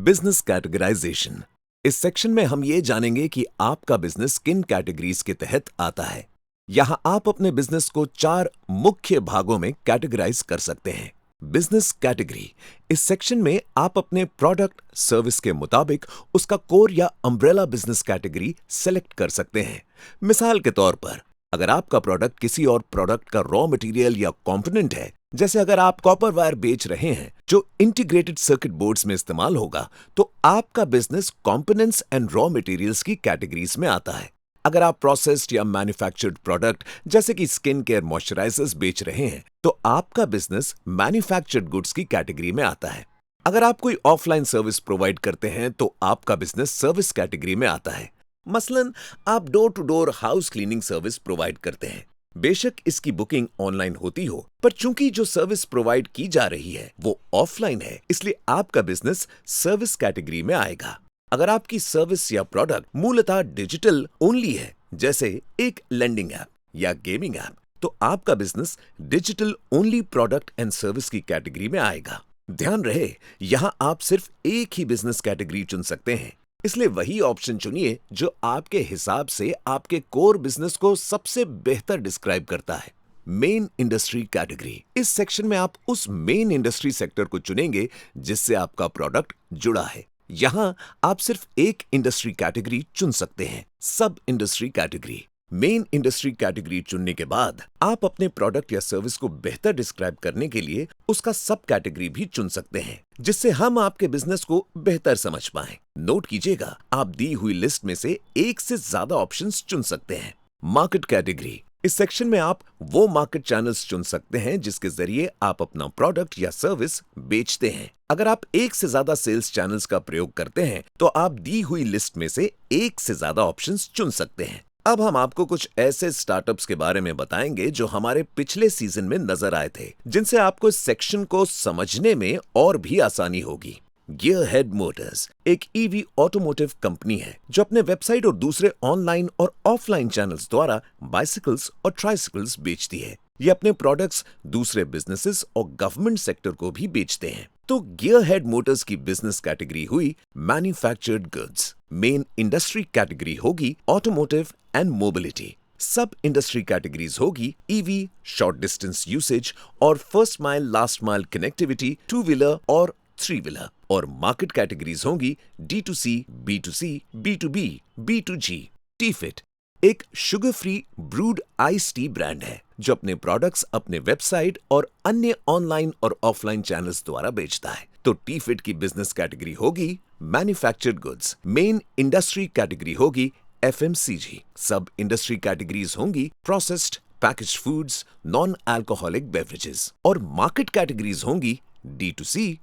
Business categorisation. इस section में हम ये जानेंगे कि आपका बिजनेस किन कैटेगरीज के तहत आता है। यहाँ आप अपने बिजनेस को 4 मुख्य भागों में कैटेगराइज कर सकते हैं। Business category. इस सेक्शन में आप अपने प्रोडक्ट सर्विस के मुताबिक उसका कोर या अम्ब्रेला बिजनेस कैटेगरी सेलेक्ट कर सकते हैं। मिसाल के तौर पर, अगर आपका प्रोडक्ट किसी और प्रोडक्ट का रॉ मटेरियल या कंपोनेंट है, जैसे अगर आप कॉपर वायर बेच रहे हैं जो इंटीग्रेटेड सर्किट बोर्ड्स में इस्तेमाल होगा, तो आपका business components and raw materials की कैटेगरीज में आता है। अगर आप प्रोसेस्ड या मैन्युफैक्चर्ड प्रोडक्ट जैसे कि स्किन केयर मॉइस्चराइजर्स बेच रहे हैं, तो आपका बिजनेस मैन्युफैक्चर्ड गुड्स की कैटेगरी में आता है। अगर आप कोई ऑफलाइन सर्विस प्रोवाइड करते हैं, तो आपका बिजनेस सर्विस कैटेगरी में आता है। मसलन आप door to door house cleaning service provide करते हैं। बेशक इसकी बुकिंग ऑनलाइन होती हो, पर चूंकि जो सर्विस प्रोवाइड की जा रही है वो ऑफलाइन है, इसलिए आपका बिजनेस सर्विस कैटेगरी में आएगा। अगर आपकी सर्विस या प्रोडक्ट मूलतः डिजिटल ओनली है, जैसे एक लेंडिंग ऐप या गेमिंग ऐप, तो आपका business digital only product and service की कैटेगरी में आएगा। ध्यान रहे, यहां आप सिर्फ एक ही बिजनेस कैटेगरी चुन सकते हैं, इसलिए वही ऑप्शन चुनिए जो आपके हिसाब से आपके कोर बिजनेस को सबसे बेहतर डिस्क्राइब करता है। Main industry category. इस सेक्शन में आप उस मेन इंडस्ट्री सेक्टर को चुनेंगे जिससे आपका प्रोडक्ट जुड़ा है। यहां आप सिर्फ एक इंडस्ट्री कैटेगरी चुन सकते हैं, सब industry category. Main industry category चुनने के बाद आप अपने प्रोडक्ट या सर्विस को बेहतर डिस्क्राइब करने के लिए उसका सब कैटेगरी भी चुन सकते हैं, जिससे हम आपके बिजनेस को बेहतर समझ पाएं। नोट कीजिएगा, आप दी हुई लिस्ट में से एक से ज्यादा ऑप्शंस चुन सकते हैं। Market category. इस सेक्शन में आप वो मार्केट चैनल्स चुन सकते हैं जिसके जरिए आप अपना प्रोडक्ट या सर्विस बेचते हैं। अगर आप एक से ज्यादा सेल्स चैनल्स का प्रयोग करते हैं, तो आप दी हुई लिस्ट में से एक से ज्यादा ऑप्शंस चुन सकते हैं। अब हम आपको कुछ ऐसे स्टार्टअप्स के बारे में बताएंगे जो हमारे पिछले सीजन में नजर आए थे, जिनसे आपको इस सेक्शन को समझने में और भी आसानी होगी। गियरहेड मोटर्स एक ईवी ऑटोमोटिव कंपनी है जो अपने वेबसाइट और दूसरे ऑनलाइन और ऑफलाइन चैनल्स द्वारा बाइसिकल्स और ट्राइसिकल्स बेचती है। ये अपने प्रोडक्ट्स दूसरे बिजनेसेस और गवर्नमेंट सेक्टर को भी बेचते हैं। तो गियरहेड मोटर्स की बिजनेस कैटेगरी हुई manufactured goods. Main industry category होगी ऑटोमोटिव एंड मोबिलिटी। सब इंडस्ट्री कैटेगरीज होगी ईवी, शॉर्ट डिस्टेंस यूसेज और first mile last mile connectivity, 2 wheeler और 3 व्हीलर। और मार्केट कैटेगरीज होंगी D2C, B2C, B2B, B2G। T-fit एक sugar free brood ice tea brand है जो अपने प्रोडक्ट्स अपने वेबसाइट और अन्य ऑनलाइन और ऑफलाइन चैनल्स द्वारा बेचता है। तो टी-फिट की बिजनेस कैटेगरी होगी manufactured goods. Main industry category होगी FMCG। सब इंडस्ट्री कैटेगरीज होंगी processed, packaged foods, non alcoholic beverages. और मार्केट कैटेगरीज होंगी D2C,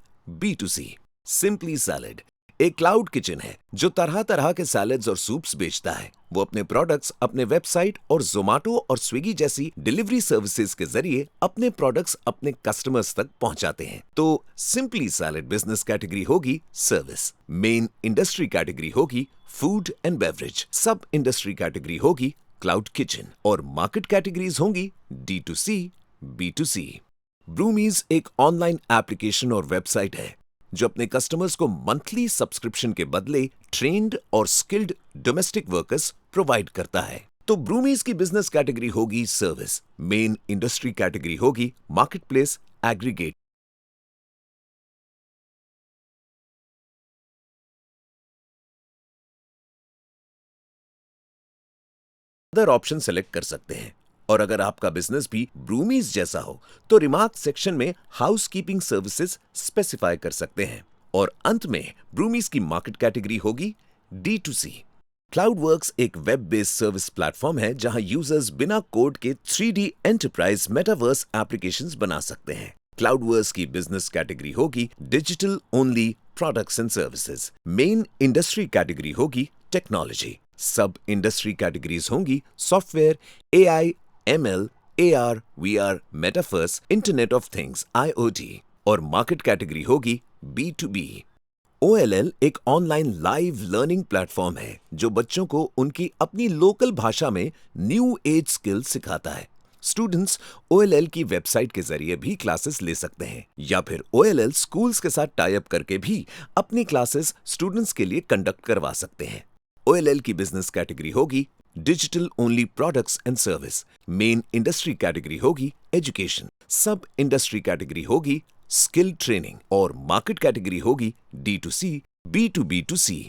B2C। सिंपली सैलेड एक क्लाउड किचन है जो तरह तरह के सैलेड्स और सूप्स बेचता है। वो अपने प्रोडक्ट्स अपने वेबसाइट और जोमेटो और स्विगी जैसी डिलीवरी सर्विसेज के जरिए अपने प्रोडक्ट्स अपने कस्टमर्स तक पहुंचाते हैं। तो सिंपली सैलेड बिजनेस कैटेगरी होगी सर्विस। मेन इंडस्ट्री कैटेगरी होगी फूड एंड बेवरेज। सब इंडस्ट्री कैटेगरी होगी क्लाउड किचन। और मार्केट कैटेगरीज होंगी D2C, B2C। ब्रूमीज एक ऑनलाइन एप्लीकेशन और वेबसाइट है जो अपने कस्टमर्स को मंथली सब्सक्रिप्शन के बदले ट्रेन्ड और स्किल्ड डोमेस्टिक वर्कर्स प्रोवाइड करता है। तो ब्रूमीज की बिजनेस कैटेगरी होगी सर्विस। मेन इंडस्ट्री कैटेगरी होगी market place aggregate. Other option select कर सकते हैं। और अगर आपका बिजनेस भी ब्रूमीज जैसा हो, तो रिमार्क सेक्शन में हाउसकीपिंग सर्विसेज स्पेसिफाई कर सकते हैं। और अंत में ब्रूमीज की मार्केट कैटेगरी होगी D2C। क्लाउडवर्क्स एक वेब बेस्ड सर्विस प्लेटफॉर्म है जहां यूजर्स बिना कोड के 3D एंटरप्राइज मेटावर्स एप्लीकेशंस बना सकते हैं। क्लाउडवर्क्स की बिजनेस कैटेगरी होगी digital only products and services. Main industry category होगी टेक्नोलॉजी। सब इंडस्ट्री कैटेगरीज होंगी software, AI, ML, AR, VR, metaverse, internet of things IoT। और मार्केट कैटेगरी होगी B2B। OLL एक ऑनलाइन लाइव लर्निंग प्लेटफॉर्म है जो बच्चों को उनकी अपनी लोकल भाषा में न्यू एज स्किल्स सिखाता है। स्टूडेंट्स OLL की वेबसाइट के जरिए भी क्लासेस ले सकते हैं या फिर OLL स्कूल्स के साथ टाई अप करके भी अपनी क्लासेस स्टूडेंट्स के लिए कंडक्ट करवा सकते हैं। OLL की बिजनेस कैटेगरी होगी digital only products and service, main industry category होगी एजुकेशन, सब इंडस्ट्री कैटेगरी होगी स्किल ट्रेनिंग और मार्केट कैटेगरी होगी D2C, B2B2C।